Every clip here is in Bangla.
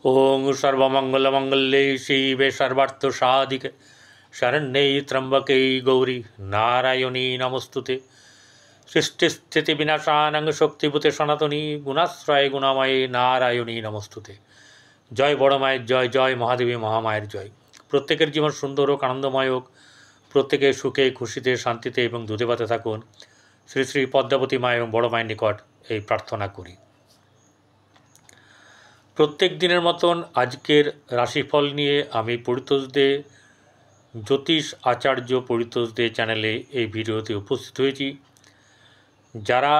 ओं सर्वमंगलमंगल्ये शिवे सर्वार्थसाधिके शरण्ये त्र्यंबके गौरी नारायणी नमस्तुते। सृष्टिस्थितिविनाशानं शक्तिभूते सनातनी गुणाश्रय गुणामये नारायणी नमस्तुते। जय बड़ मायर जय, जय महादेवी महामायर जय। प्रत्येकेर जीवन सुंदर होक, आनंदमय होक, प्रत्येके सुखे खुशिते शांतिते एवं दूधे भाते थाकुन। श्री श्री पद्मावती मा एवं बड़ मायेर निकट এই प्रार्थना करी। प्रत्येक दिनेर मतन आजकेर राशिफल निये आमी परितोष दे ज्योतिष आचार्य परितोष दे चैनेले এই ভিডিওতে उपस्थित হয়েছি। যারা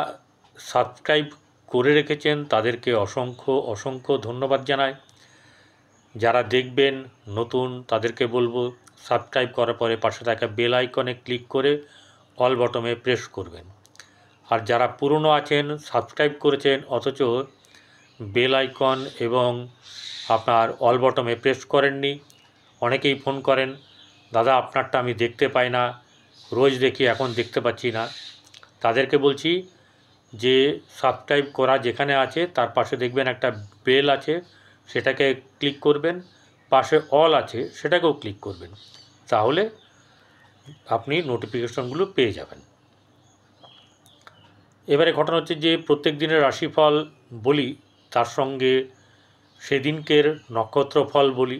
সাবস্ক্রাইব করে রেখেছেন তাদেরকে অসংখ্য অসংখ্য ধন্যবাদ জানাই। যারা দেখবেন নতুন তাদেরকে বলবো সাবস্ক্রাইব করার পরে পাশে থাকা বেল আইকনে ক্লিক করে অল বটমে প্রেস করবেন। আর যারা পুরনো আছেন সাবস্ক্রাইব করেছেন অথচ বেল আইকন এবং আপনার অল বটমে প্রেস করেননি, অনেকেই ফোন করেন, দাদা আপনারটা আমি দেখতে পাই না, রোজ দেখি এখন দেখতে পাচ্ছি না। তাদেরকে বলছি যে সাবস্ক্রাইব করা যেখানে আছে তার পাশে দেখবেন একটা বেল আছে, সেটাকে ক্লিক করবেন, পাশে অল আছে সেটাকেও ক্লিক করবেন, তাহলে আপনি নোটিফিকেশনগুলো পেয়ে যাবেন। এবারে ঘটনা হচ্ছে যে প্রত্যেক দিনের রাশিফল বলি, তার সঙ্গে সেদিনকের নক্ষত্র ফল বলি।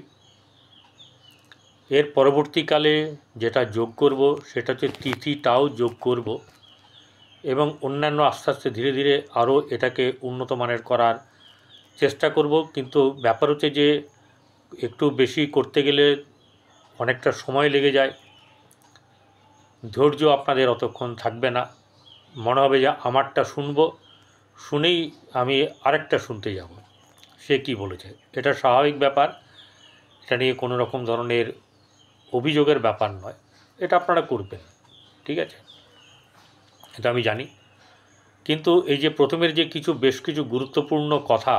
এর পরবর্তীকালে যেটা যোগ করব সেটা হচ্ছে তিথিটাও যোগ করব এবং অন্যান্য আস্তে আস্তে ধীরে ধীরে আরও এটাকে উন্নত মানের করার চেষ্টা করব। কিন্তু ব্যাপার হচ্ছে যে একটু বেশি করতে গেলে অনেকটা সময় লেগে যায়, ধৈর্য আপনাদের অতক্ষণ থাকবে না, মনে হবে যে আমারটা শুনবো, শুনেই আমি আরেকটা শুনতে যাব, সে কি বলেছে। এটা স্বাভাবিক ব্যাপার, এটা নিয়ে কোনো রকম ধরনের অভিযোগের ব্যাপার নয়, এটা আপনারা করবেন, ঠিক আছে, এটা আমি জানি। কিন্তু এই যে প্রথমের যে বেশ কিছু গুরুত্বপূর্ণ কথা,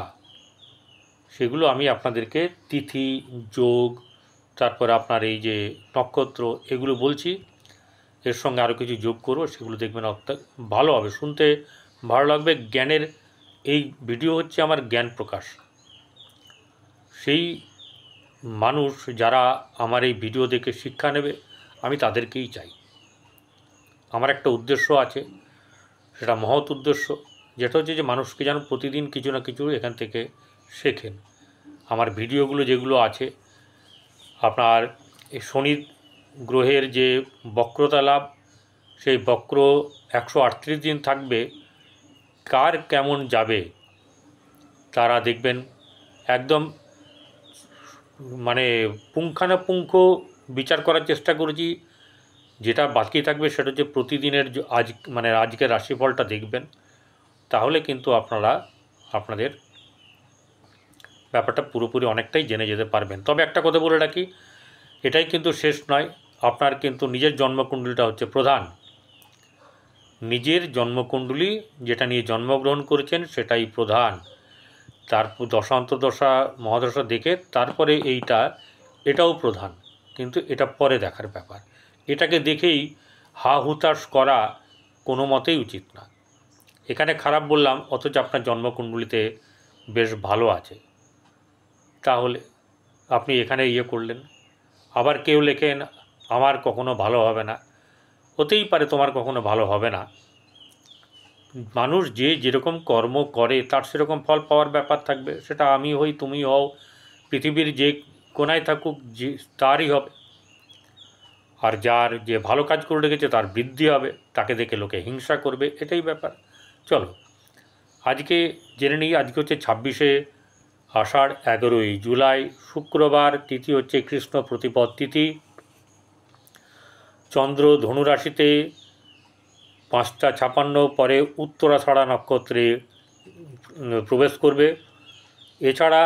সেগুলো আমি আপনাদেরকে তিথি যোগ, তারপরে আপনার এই যে নক্ষত্র, এগুলো বলছি, এর সঙ্গে আরও কিছু যোগ করব, সেগুলো দেখবেন অর্থাৎ ভালো হবে, শুনতে ভালো লাগবে। জ্ঞানের এই ভিডিও হচ্ছে আমার জ্ঞান প্রকাশ। সেই মানুষ যারা আমার এই ভিডিও দেখে শিক্ষা নেবে আমি তাদেরকেই চাই। আমার একটা উদ্দেশ্য আছে, সেটা মহৎ উদ্দেশ্য, যেটা হচ্ছে যে মানুষকে যেন প্রতিদিন কিছু না কিছু এখান থেকে শেখেন। আমার ভিডিওগুলো যেগুলো আছে, আপনার এই শনি গ্রহের যে বক্রতা লাভ, সেই বক্র 138 দিন থাকবে, কার কেমন যাবে তারা দেখবেন একদম মানে পুঙ্খানুপুঙ্খ বিচার করার চেষ্টা করেছি। যেটা বাকি থাকবে সেটা হচ্ছে প্রতিদিনের আজকের রাশিফলটা দেখবেন, তাহলে কিন্তু আপনারা আপনাদের ব্যাপারটা পুরোপুরি অনেকটাই জেনে যেতে পারবেন। তবে একটা কথা বলে রাখি, এটাই কিন্তু শেষ নয়, আপনার কিন্তু নিজের জন্মকুণ্ডলীটা হচ্ছে প্রধান। নিজের জন্মকুণ্ডলী যেটা নিয়ে জন্মগ্রহণ করেছেন সেটাই প্রধান, তারপর দশান্তর্দশা মহাদশা দেখে তারপরে এটাও প্রধান, কিন্তু এটা পরে দেখার ব্যাপার। এটাকে দেখেই হা হুতাশ করা কোনো মতেই উচিত না। এখানে খারাপ বললাম অথচ আপনার জন্মকুণ্ডলীতে বেশ ভালো আছে, তাহলে আপনি এখানে করলেন। আবার কেউ লেখেন আমার কখনো ভালো হবে না, হতেই পারে তোমার কখনো ভালো হবে না। মানুষ যে যেরকম কর্ম করে তার সেরকম ফল পাওয়ার ব্যাপার থাকবে, সেটা আমি হই, তুমি হও, পৃথিবীর যে কোনায় থাকুক যে তারই হবে। আর যার যে ভালো কাজ করে রেখেছে তার বৃদ্ধি হবে, তাকে দেখে লোকে হিংসা করবে, এটাই ব্যাপার। চলো আজকে জেনে নিই। আজকে হচ্ছে 26শে আষাঢ়, 11ই জুলাই, শুক্রবার, তিথি হচ্ছে কৃষ্ণ প্রতিপদ তিথি। চন্দ্র ধনুরাশিতে 5টা 56 পরে উত্তরাষাঢ়া নক্ষত্রে প্রবেশ করবে। এছাড়া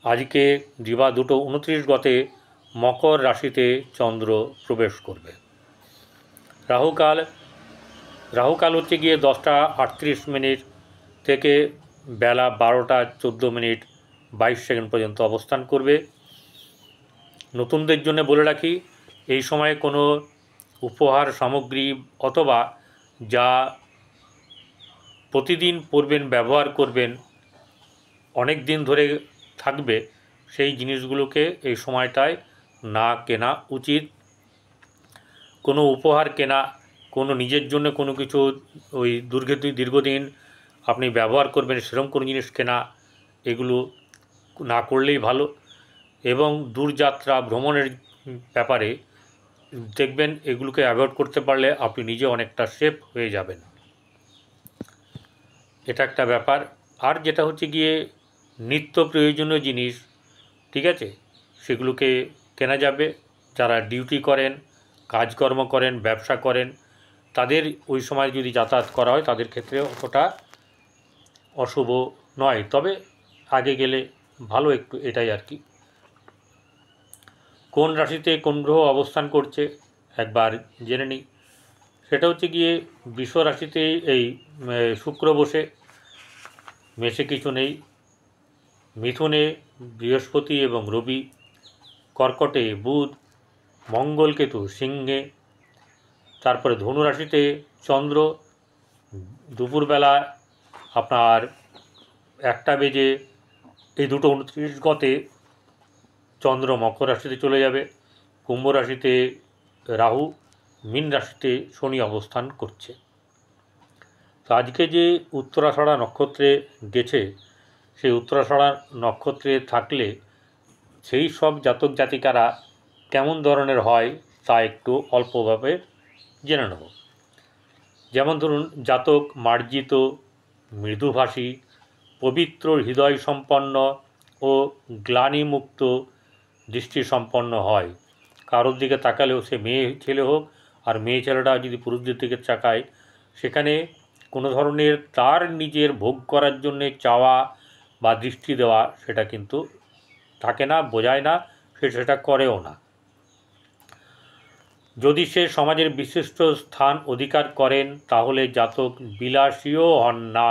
আজকে দিবা 2:29 গতে মকর রাশিতে চন্দ্র প্রবেশ করবে। রাহুকাল হচ্ছে গিয়ে 10টা 38 থেকে বেলা 12টা 14 পর্যন্ত অবস্থান করবে। নতুনদের জন্য বলে রাখি, এই সময়ে কোনো উপহার সামগ্রী অথবা যা প্রতিদিন পরবেন ব্যবহার করবেন, অনেক দিন ধরে থাকবে সেই জিনিসগুলোকে এই সময়টায় না কেনা উচিত। কোনো উপহার কেনা, কোনো নিজের জন্য কোনো কিছু ওই দীর্ঘদিন আপনি ব্যবহার করবেন সেরকম কোনো জিনিস কেনা, এগুলো না করলেই ভালো। এবং দূরযাত্রা ভ্রমণের ব্যাপারে দেখবেন এগুলোকে অ্যাভয়েড করতে পারলে আপনি নিজে অনেকটা সেফ হয়ে যাবেন, এটা একটা ব্যাপার। আর যেটা হচ্ছে গিয়ে নিত্য প্রয়োজনীয় জিনিস, ঠিক আছে, সেগুলোকে কেনা যাবে। যারা ডিউটি করেন, কাজকর্ম করেন, ব্যবসা করেন, তাদের ওই সময় যদি যাতায়াত করা হয় তাদের ক্ষেত্রে অতটা অশুভ নয়, তবে আগে গেলে ভালো একটু, এটাই আর কি। কোন রাশিতে কোন গ্রহ অবস্থান করছে একবার জেনে নিই। সেটা হচ্ছে গিয়ে বৃষ রাশিতে এই শুক্র বসে, মেষে কিছু নেই, মিথুনে বৃহস্পতি এবং রবি, কর্কটে বুধ, মঙ্গল কেতু সিংহে, তারপরে ধনুরাশিতে চন্দ্র, দুপুরবেলা আপনার 1টা বেজে এই 2:29 গতে চন্দ্র মকর রাশিতে চলে যাবে, কুম্ভ রাশিতে রাহু, মীন রাশিতে শনি অবস্থান করছে। তো আজকে যে উত্তরাষাঢ়া নক্ষত্রে গেছে, সেই উত্তরাষাঢ়া নক্ষত্রে থাকলে সেই সব জাতক জাতিকারা কেমন ধরনের হয় তা একটু অল্পভাবে জেনে নেব। যেমন ধরুন, জাতক মার্জিত, মৃদুভাষী, পবিত্র হৃদয় সম্পন্ন ও গ্লানিমুক্ত দৃষ্টিসম্পন্ন হয়। কারোর দিকে তাকালেও সে মেয়ে ছেলে হোক আর মেয়ে ছেলেটা যদি পুরুষদের দিকে তাকায়, সেখানে কোনো ধরনের তার নিজের ভোগ করার জন্যে চাওয়া বা দৃষ্টি দেওয়া সেটা কিন্তু থাকে না, বোঝায় না, সে সেটা করেও না। যদি সে সমাজের বিশিষ্ট স্থান অধিকার করেন তাহলে জাতক বিলাসীও হন না।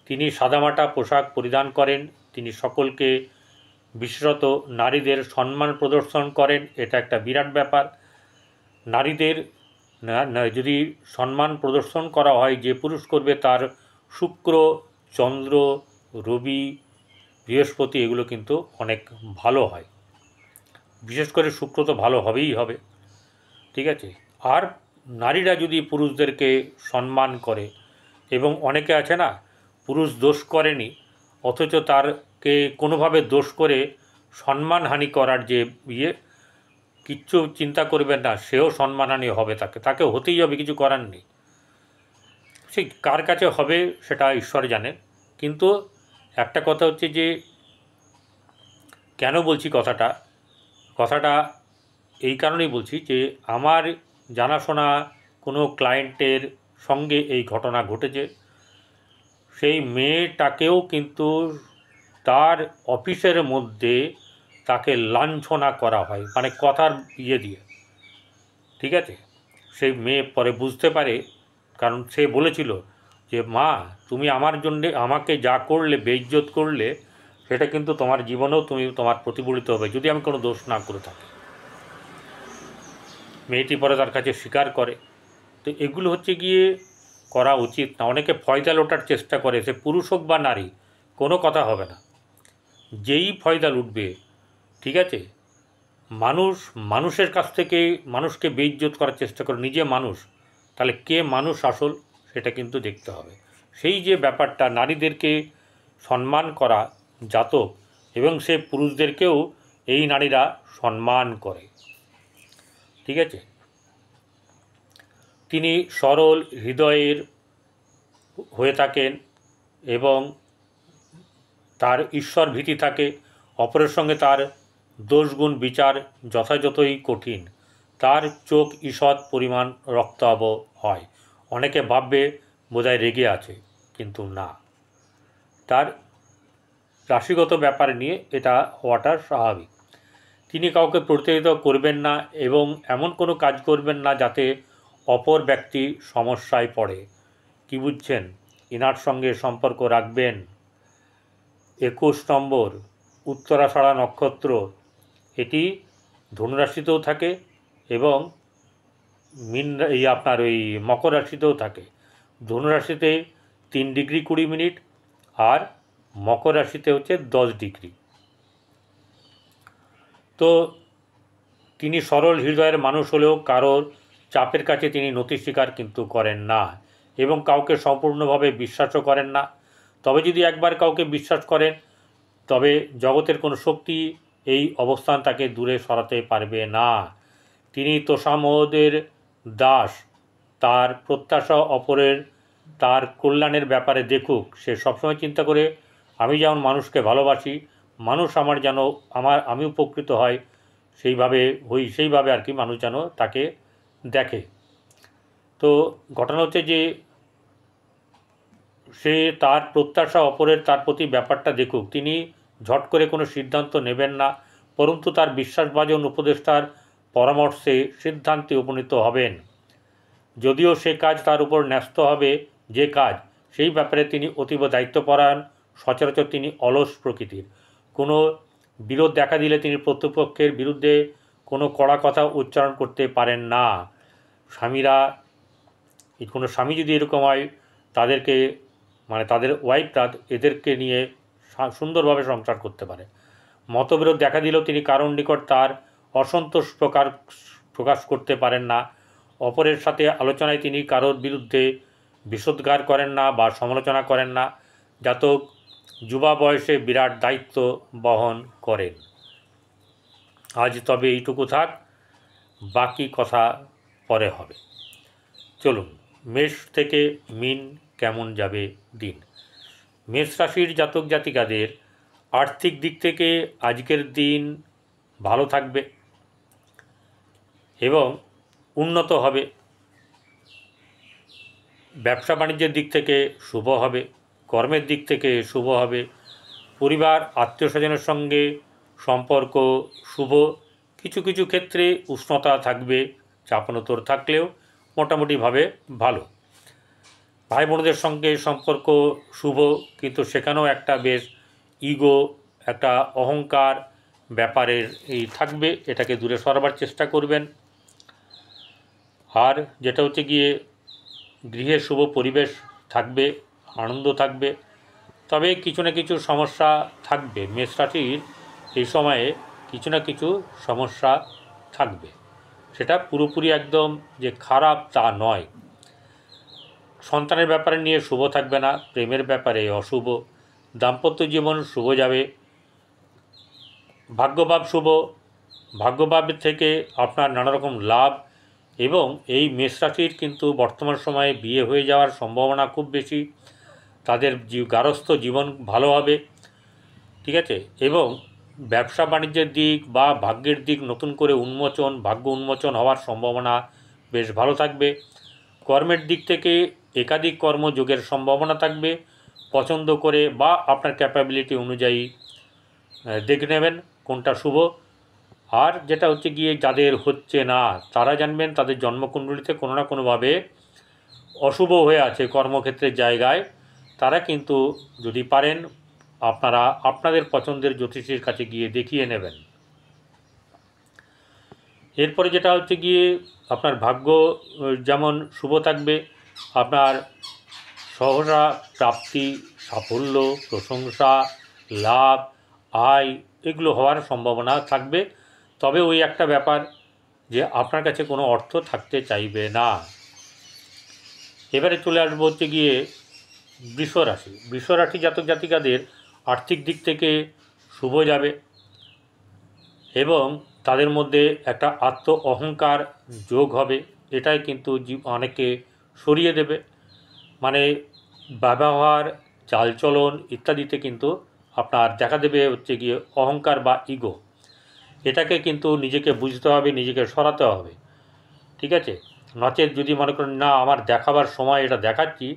তিনি সাদামাটা পোশাক পরিধান করেন, তিনি সকলকে বিশেষত নারীদের সম্মান প্রদর্শন করেন, এটা একটা বিরাট ব্যাপার। নারীদের যদি সম্মান প্রদর্শন করা হয়, যে পুরুষ করবে তার শুক্র, চন্দ্র, রবি, বৃহস্পতি এগুলো কিন্তু অনেক ভালো হয়, বিশেষ করে শুক্র তো ভালো হবেই হবে, ঠিক আছে। আর নারীরা যদি পুরুষদেরকে সম্মান করে, এবং অনেকে আছে না, পুরুষ দোষ করেনি অথচ তারকে কোনোভাবে দোষ করে সম্মানহানি করার যে কিচ্ছু চিন্তা করবেন না, সেও সম্মানহানি হবে, তাকে হতেই হবে, কিছু করার নেই। সে কার কাছে হবে সেটা ঈশ্বর জানেন। কিন্তু একটা কথা হচ্ছে যে, কেন বলছি কথাটা এই কারণেই বলছি যে আমার জানাশোনা কোনো ক্লায়েন্টের সঙ্গে এই ঘটনা ঘটেছে। সেই মেয়েটাকেও কিন্তু তার অফিসের মধ্যে তাকে লাঞ্ছনা করা হয়, মানে কথার দিয়ে, ঠিক আছে। সেই মেয়ে পরে বুঝতে পারে, কারণ সে বলেছিল যে মা, তুমি আমার জন্যে আমাকে যা করলে, বেইজ্জত করলে, সেটা কিন্তু তোমার জীবনেও তোমার প্রতিফলিত হবে যদি আমি কোনো দোষ না করে থাকি। মেয়েটি পরে তার কাছে স্বীকার করে। তো এগুলো হচ্ছে গিয়ে করা উচিত না। অনেকে ফয়দা লোটার চেষ্টা করে, সে পুরুষ হোক বা নারী, কোনো কথা হবে না, যেই ফয়দা লুটবে, ঠিক আছে। মানুষের কাছ থেকে মানুষকে বেইজ্জত করার চেষ্টা করে, নিজে মানুষ, তাহলে কে মানুষ আসল সেটা কিন্তু দেখতে হবে। সেই যে ব্যাপারটা, নারীদেরকে সম্মান করা জাতক, এবং সে পুরুষদেরকেও এই নারীরা সম্মান করে, ঠিক আছে। তিনি সরল হৃদয়ের হয়ে থাকেন এবং তার ঈশ্বর ভীতি থাকে। অপরের সঙ্গে তার দোষগুণ বিচার যথাযথই কঠিন। তার চোখ ঈষৎ পরিমাণ রক্তাভ হয়। অনেকে ভাববে বোধহয় রেগে আছে, কিন্তু না, তার রাশিগত ব্যাপার নিয়ে এটা হওয়াটা স্বাভাবিক। তিনি কাউকে প্রতারিত করবেন না এবং এমন কোনো কাজ করবেন না যাতে অপর ব্যক্তি সমস্যায় পড়ে। কি বুঝছেন? ইনার সঙ্গে সম্পর্ক রাখবেন। 21 নম্বর উত্তরাষাঢ়া নক্ষত্র, এটি ধনুরাশিতেও থাকে এবং আপনার ওই মকর রাশিতেও থাকে। ধনুরাশিতে 3 ডিগ্রি 20 মিনিট আর মকর রাশিতে হচ্ছে 10 ডিগ্রি। তো তিনি সরল হৃদয়ের মানুষ হলেও কারোর চাপের কাছে তিনি নতি স্বীকার কিন্তু করেন না এবং কাউকে সম্পূর্ণভাবে বিশ্বাসও করেন না। তবে যদি একবার কাউকে বিশ্বাস করেন তবে জগতের কোনো শক্তি এই অবস্থান তাকে দূরে সরাতে পারবে না। তিনি তোষামোদের দাস। তার প্রত্যাশা অপরের তার কল্যাণের ব্যাপারে দেখুক। সে সবসময় চিন্তা করে আমি যেমন মানুষকে ভালোবাসি, মানুষ আমার যেন আমি উপকৃত হয়, সেইভাবে আর কি মানুষ যেন তাকে দেখে। তো ঘটনা হচ্ছে যে সে তার প্রত্যাশা অপরের তার প্রতি ব্যাপারটা দেখুক। তিনি ঝট করে কোনো সিদ্ধান্ত নেবেন না, পরন্তু তার বিশ্বাসভাজন উপদেষ্টার পরামর্শে সিদ্ধান্তে উপনীত হবেন। যদিও সে কাজ তার উপর ন্যস্ত হবে, যে কাজ, সেই ব্যাপারে তিনি অতীব দায়িত্বপরায়ণ। সচরাচর তিনি অলস প্রকৃতির। কোনো বিরোধ দেখা দিলে তিনি প্রতিপক্ষের বিরুদ্ধে কোনো কড়া কথা উচ্চারণ করতে পারেন না। কোনো স্বামী যদি এরকম হয়, তাদেরকে তাদের ওয়াইফরা এদেরকে নিয়ে সুন্দরভাবে সংসার করতে পারে। মতবিরোধ দেখা দিলেও তিনি কারোর নিকট তার অসন্তোষ প্রকাশ করতে পারেন না। অপরের সাথে আলোচনায় তিনি কারোর বিরুদ্ধে বিষোদ্গার করেন না বা সমালোচনা করেন না। জাতক যুবা বয়সে বিরাট দায়িত্ব বহন করেন। আজ তবে এইটুকু থাক, বাকি কথা পরে হবে। চলুন, মেষ থেকে মিন কেমন যাবে দিন। মেষ রাশির জাতক জাতিকাদের আর্থিক দিক থেকে আজকের দিন ভালো থাকবে এবং উন্নত হবে। ব্যবসা বাণিজ্যের দিক থেকে শুভ হবে, কর্মের দিক থেকে শুভ হবে। পরিবার আত্মীয় স্বজনের সঙ্গে সম্পর্ক শুভ। কিছু কিছু ক্ষেত্রে উষ্ণতা থাকবে, চাপানোতর থাকলেও মোটামুটিভাবে ভালো। ভাই বোনদের সঙ্গে সম্পর্ক শুভ, কিন্তু সেখানেও একটা বেশ ইগো, একটা অহংকার ব্যাপারের থাকবে, এটাকে দূরে সরাবার চেষ্টা করবেন। আর যেটা হচ্ছে গিয়ে গৃহে শুভ পরিবেশ থাকবে, আনন্দ থাকবে। তবে কিছু না কিছু সমস্যা থাকবে। মেষ রাশির এই সময়ে কিছু না কিছু সমস্যা থাকবে, সেটা পুরোপুরি একদম যে খারাপ তা নয়। সন্তানের ব্যাপারে নিয়ে শুভ থাকবে না, প্রেমের ব্যাপারে অশুভ। দাম্পত্য জীবন শুভ যাবে। ভাগ্যভাব শুভ, ভাগ্যভাবের থেকে আপনার নানা রকম লাভ। এবং এই মেষ রাশির কিন্তু বর্তমান সময়ে বিয়ে হয়ে যাওয়ার সম্ভাবনা খুব বেশি। তাদের গারস্থ জীবন ভালো হবে, ঠিক আছে। এবং ব্যবসা বাণিজ্যের দিক বা ভাগ্যের দিক নতুন করে ভাগ্য উন্মোচন হওয়ার সম্ভাবনা বেশ ভালো থাকবে। কর্মের দিক থেকে একাধিক কর্মযোগের সম্ভাবনা থাকবে। পছন্দ করে বা আপনার ক্যাপাবিলিটি অনুযায়ী দেখে নেবেন কোনটা শুভ। আর যেটা হচ্ছে গিয়ে যাদের হচ্ছে না, তারা জানবেন তাদের জন্মকুণ্ডলিতে কোনো না কোনোভাবে অশুভ হয়ে আছে কর্মক্ষেত্রের জায়গায়। তারা কিন্তু যদি পারেন আপনারা আপনাদের পছন্দের জ্যোতিষীর কাছে গিয়ে দেখিয়ে নেবেন। এরপরে যেটা হচ্ছে গিয়ে আপনার ভাগ্য যেমন শুভ থাকবে, আপনার সহসা প্রাপ্তি, সাফল্য, প্রশংসা, লাভ, আয় এগুলো হওয়ার সম্ভাবনা থাকবে। তবে ওই একটা ব্যাপার যে আপনার কাছে কোনো অর্থ থাকতে চাইবে না। এবারে চলে আসবো হচ্ছে গিয়ে বৃষরাশি। বৃষরাশি জাতক জাতিকাদের আর্থিক দিক থেকে শুভ যাবে এবং তাদের মধ্যে একটা আত্ম অহংকার যোগ হবে। এটাই কিন্তু অনেকে সরিয়ে দেবে। ব্যবহার, চালচলন ইত্যাদিতে কিন্তু আপনার দেখা দেবে হচ্ছে গিয়ে অহংকার বা ইগো। এটাকে কিন্তু নিজেকে বুঝতে হবে, নিজেকে সরাতে হবে, ঠিক আছে। নচেত যদি মনে করেন না আমার দেখাবার সময় এটা দেখাচ্ছি,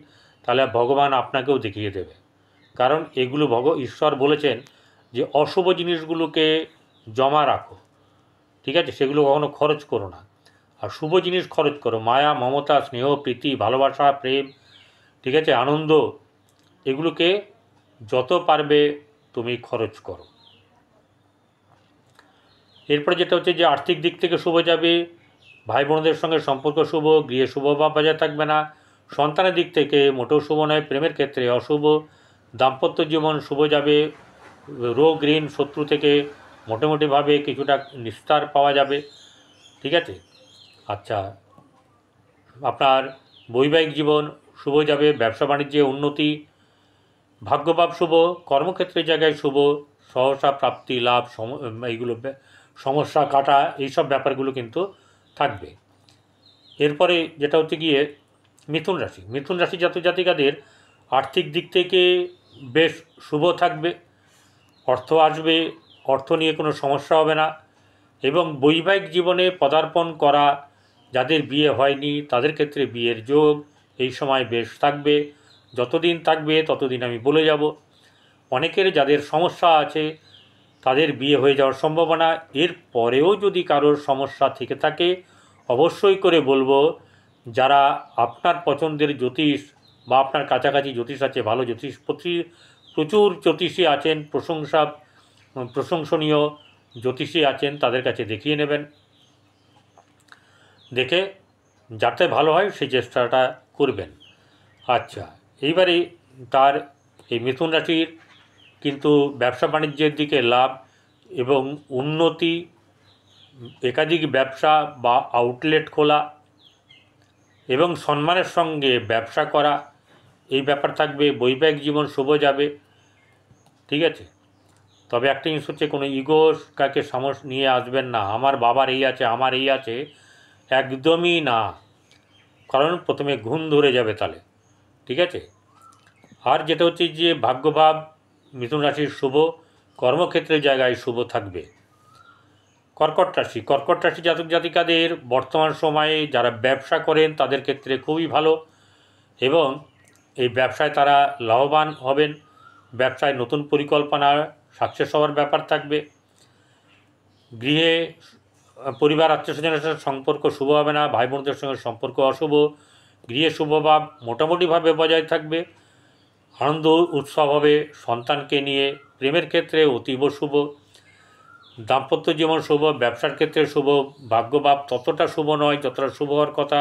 তাহলে ভগবান আপনাকেও দেখিয়ে দেবে। কারণ এগুলো ঈশ্বর বলেছেন যে অশুভ জিনিসগুলোকে জমা রাখো, ঠিক আছে, সেগুলো কখনো খরচ করো না, আর শুভ জিনিস খরচ করো। মায়া, মমতা, স্নেহ, প্রীতি, ভালোবাসা, প্রেম, ঠিক আছে, আনন্দ, এগুলোকে যত পারবে তুমি খরচ করো। এরপরে যেটা হচ্ছে যে আর্থিক দিক থেকে শুভ যাবে, ভাই বোনদের সঙ্গে সম্পর্ক শুভ, গৃহে শুভ ভাব বজায় থাকবে না। সন্তানের দিক থেকে মোটেও শুভ নয়, প্রেমের ক্ষেত্রে অশুভ। দাম্পত্য জীবন শুভ যাবে, রোগ ঋণ শত্রু থেকে মোটামুটিভাবে কিছুটা নিস্তার পাওয়া যাবে। ঠিক আছে। আচ্ছা, আপনার বৈবাহিক জীবন শুভ যাবে, ব্যবসা বাণিজ্যে উন্নতি, ভাগ্যভাব শুভ, কর্মক্ষেত্রের জায়গায় শুভ, সহসা প্রাপ্তি লাভ, এইগুলো সমস্যা কাটা, এইসব ব্যাপারগুলো কিন্তু থাকবে। এরপরে যেটা হচ্ছে গিয়ে মিথুন রাশি। মিথুন রাশি জাতক জাতিকাদের আর্থিক দিক থেকে বেশ শুভ থাকবে, অর্থ আসবে, অর্থ নিয়ে কোনো সমস্যা হবে না। এবং বৈবাহিক জীবনে পদার্পণ করা যাদের বিয়ে হয়নি তাদের ক্ষেত্রে বিয়ের যোগ এই সময় বেশ থাকবে। যতদিন থাকবে ততদিন আমি বলে যাব। অনেকের যাদের সমস্যা আছে তাদের বিয়ে হয়ে যাওয়ার সম্ভাবনা। এর পরেও যদি কারোর সমস্যা থেকে থাকে অবশ্যই করে বলবো, যারা আপনার পছন্দের জ্যোতিষ বা আপনার কাছাকাছি জ্যোতিষ আছে, ভালো জ্যোতিষ, প্রচুর জ্যোতিষী আছেন, প্রশংসনীয় জ্যোতিষী আছেন, তাদের কাছে দেখিয়ে নেবেন। দেখে যাতে ভালো হয় সেই চেষ্টাটা করবেন। আচ্ছা, এইবারে তার এই মিথুন রাশির কিন্তু ব্যবসা বাণিজ্যের দিকে লাভ এবং উন্নতি, একাধিক ব্যবসা বা আউটলেট খোলা এবং সম্মানের সঙ্গে ব্যবসা করা, এই ব্যাপার থাকবে। বৈবাহিক জীবন শুভ যাবে। ঠিক আছে। তবে একটা জিনিস হচ্ছে, কোনো ইগোর কাকে সামস নিয়ে আসবেন না, আমার বাবার এই আছে, আমার এই আছে, একদমই না, কারণ প্রথমে ঘুম ধরে যাবে তাহলে। ঠিক আছে। আর যেটা হচ্ছে যে ভাগ্যভাব মিথুন রাশির শুভ, কর্মক্ষেত্রের জায়গায় শুভ থাকবে। কর্কট রাশি। কর্কট রাশি জাতক জাতিকাদের বর্তমান সময়ে যারা ব্যবসা করেন তাদের ক্ষেত্রে খুবই ভালো এবং এই ব্যবসায় তারা লাভবান হবেন। ব্যবসায় নতুন পরিকল্পনা সাকসেস হওয়ার ব্যাপার থাকবে। গৃহে পরিবার আত্মীয়স্বজনের সাথে সম্পর্ক শুভ হবে না, ভাই বোনদের সঙ্গে সম্পর্ক অশুভ। গৃহে শুভভাব মোটামুটিভাবে বজায় থাকবে। আনন্দ উৎসব হবে সন্তানকে নিয়ে। প্রেমের ক্ষেত্রে অতীব শুভ। দাম্পত্য জীবন শুভ, ব্যবসার ক্ষেত্রে শুভ। ভাগ্যভাব ততটা শুভ নয় যতটা শুভ হওয়ার কথা।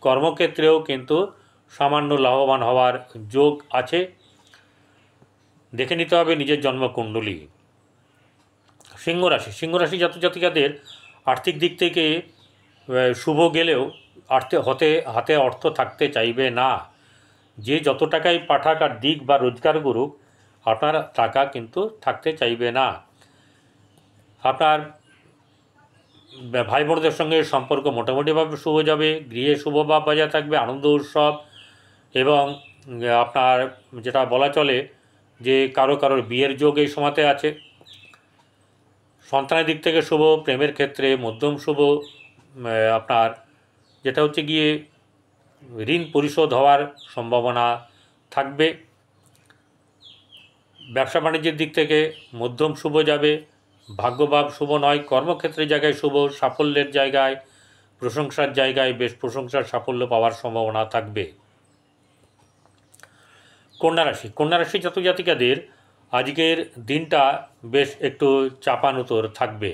কর্মক্ষেত্রেও কিন্তু সামান্য লাভবান হওয়ার যোগ আছে। দেখে নিতে হবে নিজের জন্মকুণ্ডলী। সিংহ রাশি। সিংহ রাশি জাতক জাতিকাদের আর্থিক দিক থেকে শুভ গেলেও হাতে অর্থ থাকতে চাইবে না। যে যত টাকাই পাঠাক আর দিক বা রোজগার করুক, আপনার টাকা কিন্তু থাকতে চাইবে না। আপনার ভাই বোনদের সঙ্গে সম্পর্ক মোটামুটিভাবে শুভ যাবে। গৃহে শুভভাব বজায় থাকবে, আনন্দ উৎসব এবং আপনার যেটা বলা চলে যে কারোর বিয়ের যোগ এই সময়তে আছে। সন্তানের দিক থেকে শুভ, প্রেমের ক্ষেত্রে মধ্যম শুভ। আপনার যেটা হচ্ছে গিয়ে ঋণ পরিশোধ হওয়ার সম্ভাবনা থাকবে। ব্যবসা বাণিজ্যের দিক থেকে মধ্যম শুভ যাবে, ভাগ্যভাব শুভ নয়। কর্মক্ষেত্রের জায়গায় শুভ, সাফল্যের জায়গায়, প্রশংসার জায়গায় বেশ প্রশংসার সাফল্য পাওয়ার সম্ভাবনা থাকবে। কন্যা রাশি। কন্যা রাশি জাতক জাতিকাদের আজকের দিনটা বেশ একটু চাপানুতোর থাকবে।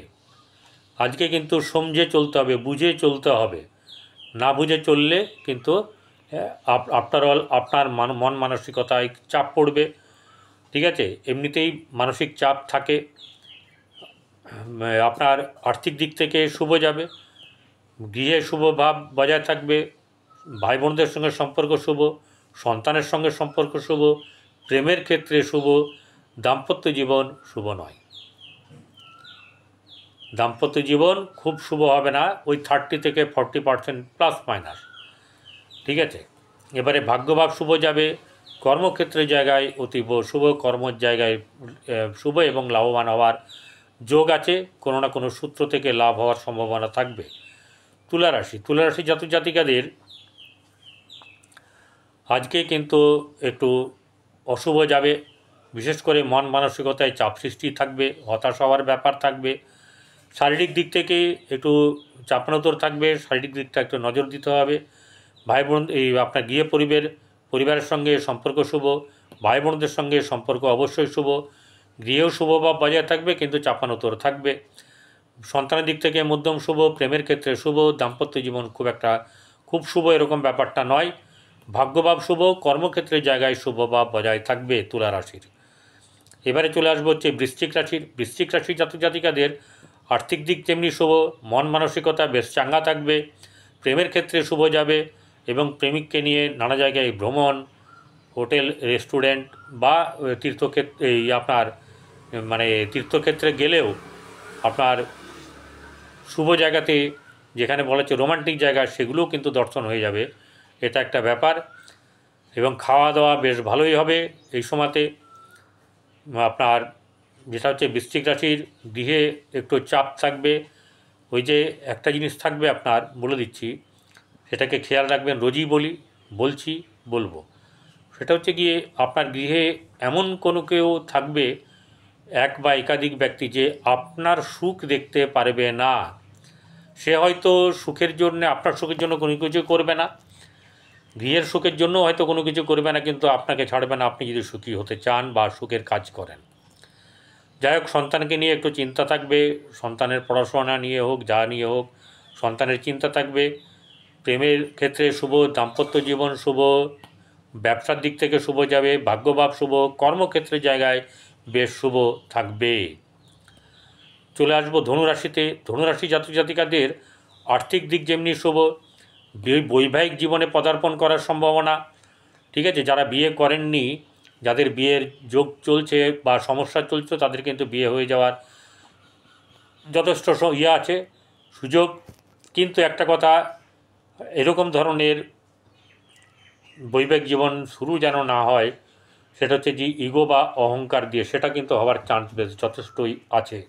আজকে কিন্তু সমঝে চলতে হবে, বুঝে চলতে হবে। না বুঝে চললে কিন্তু আফটার অল আপনার মন মানসিকতায় চাপ পড়বে। ঠিক আছে। এমনিতেই মানসিক চাপ থাকে। আপনার আর্থিক দিক থেকে শুভ যাবে, গৃহে শুভ ভাব বজায় থাকবে, ভাই বোনদের সঙ্গে সম্পর্ক শুভ, সন্তানের সঙ্গে সম্পর্ক শুভ, প্রেমের ক্ষেত্রে শুভ। দাম্পত্য জীবন শুভ নয়। দাম্পত্য জীবন খুব শুভ হবে না, ওই 30 থেকে 40% প্লাস মাইনাস। ঠিক আছে। এবারে ভাগ্যভাব শুভ যাবে, কর্মক্ষেত্রের জায়গায় অতীব শুভ, কর্মের জায়গায় শুভ এবং লাভবান হওয়ার যোগ আছে। কোনো না কোনো সূত্র থেকে লাভ হওয়ার সম্ভাবনা থাকবে। তুলা রাশি। তুলা রাশি জাতক জাতিকাদের আজকে কিন্তু একটু অশুভ যাবে। বিশেষ করে মন মানসিকতায় চাপ সৃষ্টি থাকবে, হতাশ হওয়ার ব্যাপার থাকবে। শারীরিক দিক থেকে একটু চাপানোতর থাকবে, শারীরিক দিকটা একটু নজর দিতে হবে। ভাই বোন আপনার গৃহ পরিবারের সঙ্গে সম্পর্ক শুভ, ভাই বোনদের সঙ্গে সম্পর্ক অবশ্যই শুভ। গৃহেও শুভ বা বজায় থাকবে কিন্তু চাপানোতর থাকবে। সন্তানের দিক থেকে মধ্যম শুভ, প্রেমের ক্ষেত্রে শুভ। দাম্পত্য জীবন খুব শুভ এরকম ব্যাপারটা নয়। ভাগ্যভাব শুভ, কর্মক্ষেত্রের জায়গায় শুভ ভাব বজায় থাকবে তুলা রাশির। এবারে চলে আসবো হচ্ছে বৃশ্চিক রাশির। বৃশ্চিক রাশির জাতক জাতিকাদের আর্থিক দিক তেমনি শুভ, মন মানসিকতা বেশ চাঙ্গা থাকবে, প্রেমের ক্ষেত্রে শুভ যাবে এবং প্রেমিককে নিয়ে নানা জায়গায় ভ্রমণ, হোটেল, রেস্টুরেন্ট বা তীর্থক্ষেত্রে আপনার তীর্থক্ষেত্রে গেলেও আপনার শুভ জায়গাতে, যেখানে বলা হচ্ছে রোমান্টিক জায়গা, সেগুলোও কিন্তু দর্শন হয়ে যাবে, এটা একটা ব্যাপার। এবং খাওয়া দাওয়া বেশ ভালোই হবে এই সময়তে। আপনার যেটা হচ্ছে বৃশ্চিক রাশির গৃহে একটু চাপ থাকবে। ওই যে একটা জিনিস থাকবে আপনার, বলে দিচ্ছি, সেটাকে খেয়াল রাখবেন, রোজই বলবো, সেটা হচ্ছে গিয়ে আপনার গৃহে এমন কোনো কেউ থাকবে, এক বা একাধিক ব্যক্তি, যে আপনার সুখ দেখতে পারবে না। সে হয়তো সুখের জন্য, আপনার সুখের জন্য কোনো কিছু করবে না, গৃহের সুখের জন্য হয়তো কোনো কিছু করবে না, কিন্তু আপনাকে ছাড়বে না আপনি যদি সুখী হতে চান বা সুখের কাজ করেন। যাই হোক, সন্তানকে নিয়ে একটু চিন্তা থাকবে, সন্তানের পড়াশোনা নিয়ে হোক, যা নিয়ে হোক, সন্তানের চিন্তা থাকবে। প্রেমের ক্ষেত্রে শুভ, দাম্পত্য জীবন শুভ, ব্যবসার দিক থেকে শুভ যাবে, ভাগ্যভাব শুভ, কর্মক্ষেত্রের জায়গায় বেশ শুভ থাকবে। চলে আসবো ধনুরাশিতে। ধনুরাশি জাতক জাতিকাদের আর্থিক দিক যেমনি শুভ, বৈবাহিক জীবনে পদার্পণ করার সম্ভাবনা, ঠিক আছে। যারা বিয়ে করেননি, যাদের বিয়ের যোগ চলছে বা সমস্যা চলছে, তাদের কিন্তু বিয়ে হয়ে যাওয়ার যথেষ্ট আছে, সুযোগ। কিন্তু একটা কথা, এরকম ধরনের বৈবাহিক জীবন শুরু যেন না হয়, সেটা হচ্ছে যে ইগো বা অহংকার দিয়ে, সেটা কিন্তু হওয়ার চান্স বেশ যথেষ্টই আছে।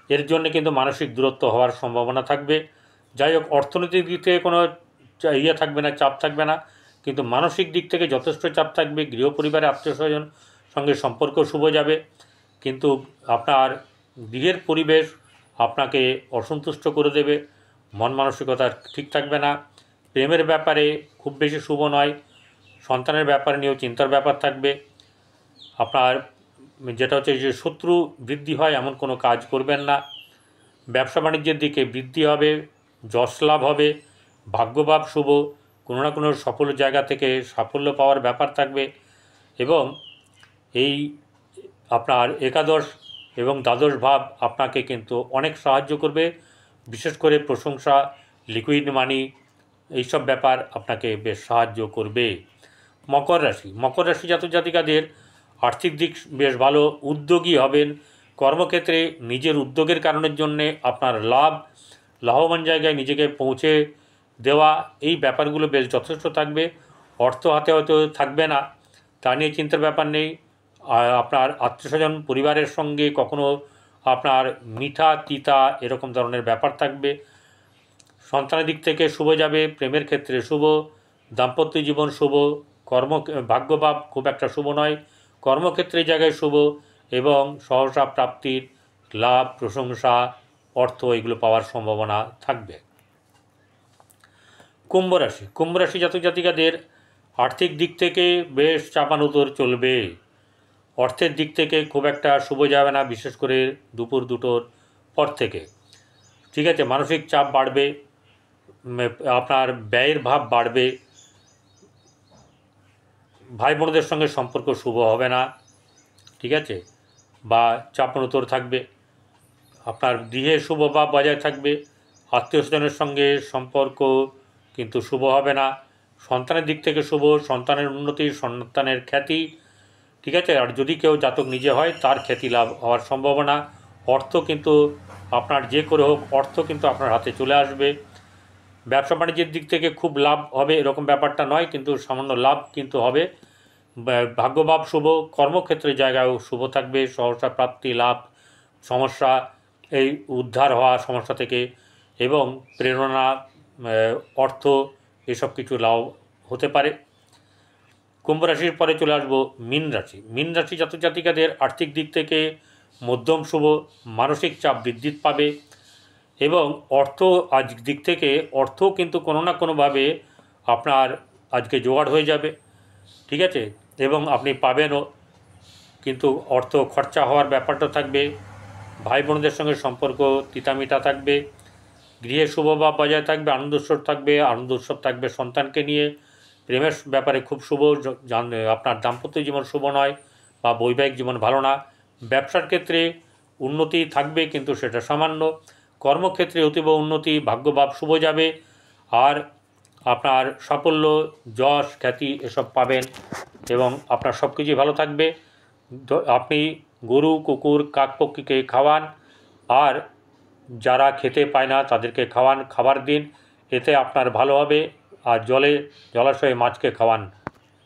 এর জন্য কিন্তু মানসিক দূরত্ব হওয়ার সম্ভাবনা থাকবে। যাই হোক, অর্থনৈতিক দিক থেকে কোনো থাকবে না, চাপ থাকবে না, কিন্তু মানসিক দিক থেকে যথেষ্ট চাপ থাকবে। গৃহ পরিবারে আত্মীয় স্বজন সঙ্গে সম্পর্ক শুভ যাবে, কিন্তু আপনার গৃহের পরিবেশ আপনাকে অসন্তুষ্ট করে দেবে, মন মানসিকতা ঠিক থাকবে না। প্রেমের ব্যাপারে খুব বেশি শুভ নয়, সন্তানের ব্যাপারে নিয়েও চিন্তার ব্যাপার থাকবে। আপনার যেটা হচ্ছে যে শত্রু বৃদ্ধি হয় এমন কোনো কাজ করবেন না। ব্যবসা বাণিজ্যের দিকে বৃদ্ধি হবে, যশ লাভ হবে, ভাগ্যভাব শুভ, কোনো না কোনো সফল জায়গা থেকে সাফল্য পাওয়ার ব্যাপার থাকবে। এবং এই আপনার একাদশ এবং দ্বাদশ ভাব আপনাকে কিন্তু অনেক সাহায্য করবে, বিশেষ করে প্রশংসা, লিকুইড মানি, এইসব ব্যাপার আপনাকে বেশ সাহায্য করবে। মকর রাশি। মকর রাশি জাতক জাতিকাদের আর্থিক দিক বেশ ভালো, উদ্যোগী হবেন, কর্মক্ষেত্রে নিজের উদ্যোগের কারণের জন্যে আপনার লাভবান জায়গায় নিজেকে পৌঁছে দেওয়া, এই ব্যাপারগুলো বেশ যথেষ্ট থাকবে। অর্থ হাতে হয়তো থাকবে না, তা নিয়ে চিন্তার ব্যাপার নেই। আপনার আত্মীয়স্বজন পরিবারের সঙ্গে কখনো আপনার মিঠা তিতা এরকম ধরনের ব্যাপার থাকবে। সন্তানের দিক থেকে শুভ যাবে, প্রেমের ক্ষেত্রে শুভ, দাম্পত্য জীবন শুভ, ভাগ্যভাব খুব একটা শুভ নয়, কর্মক্ষেত্রের জায়গায় শুভ এবং সহসা প্রাপ্তির লাভ, প্রশংসা, অর্থ এগুলো পাওয়ার সম্ভাবনা থাকবে। কুম্ভ রাশি। কুম্ভ রাশি জাতক জাতিকাদের আর্থিক দিক থেকে বেশ চাপানুতোর চলবে, অর্থের দিক থেকে খুব একটা শুভ যাবে না, বিশেষ করে দুপুর 2টোর পর থেকে, ঠিক আছে। মানসিক চাপ বাড়বে, আপনার ব্যয়ের ভাব বাড়বে, ভাই বোনদের সঙ্গে সম্পর্ক শুভ হবে না, ঠিক আছে, বা চাপানুতোর থাকবে। আপনার গৃহে শুভ ভাব বজায় থাকবে, আত্মীয় স্বজনের সঙ্গে সম্পর্ক কিন্তু শুভ হবে না। সন্তানের দিক থেকে শুভ, সন্তানের উন্নতি, সন্তানের খ্যাতি, ঠিক আছে। আর যদি কেউ জাতক নিজে হয়, তার খ্যাতি লাভ হওয়ার সম্ভাবনা। অর্থ কিন্তু আপনার যে করে হোক, অর্থ কিন্তু আপনার হাতে চলে আসবে। ব্যবসা বাণিজ্যের দিক থেকে খুব লাভ হবে এরকম ব্যাপারটা নয়, কিন্তু সামান্য লাভ কিন্তু হবে। ভাগ্যভাব শুভ, কর্মক্ষেত্রের জায়গায়ও শুভ থাকবে, সহসা প্রাপ্তি লাভ, সমস্যা এই উদ্ধার হওয়া সমস্যা থেকে, এবং প্রেরণা, অর্থ, এসব কিছু লাভ হতে পারে। কুম্ভ রাশির পরে চলে আসবো মীন রাশি। মীন রাশি জাতক জাতিকাদের আর্থিক দিক থেকে মধ্যম শুভ, মানসিক চাপ বৃদ্ধি পাবে এবং দিক থেকে অর্থ কিন্তু কোনো না কোনোভাবে আপনার আজকে জোগাড় হয়ে যাবে, ঠিক আছে, এবং আপনি পাবেনও, কিন্তু অর্থ খরচা হওয়ার ব্যাপারটা থাকবে। ভাই বোনদের সঙ্গে সম্পর্ক তিতামিতা থাকবে, গৃহে শুভভাব বজায় থাকবে, আনন্দ উৎসব থাকবে সন্তানকে নিয়ে, প্রেমের ব্যাপারে খুব শুভ, আপনার দাম্পত্য জীবন শুভ নয় বা বৈবাহিক জীবন ভালো না। ব্যবসার ক্ষেত্রে উন্নতি থাকবে কিন্তু সেটা সামান্য। কর্মক্ষেত্রে অতীব উন্নতি, ভাগ্যভাব শুভ যাবে, আর আপনার সাফল্য, যশ, খ্যাতি এসব পাবেন এবং আপনার সব কিছুই ভালো থাকবে। আপনি গরু, কুকুর, কাকপক্ষীকে খাওয়ান, আর যারা খেতে পায় না তাদেরকে খাওয়ান, খাবার দিন, এতে আপনার ভালো হবে। আর জলাশয়ে মাছকে খাওয়ান।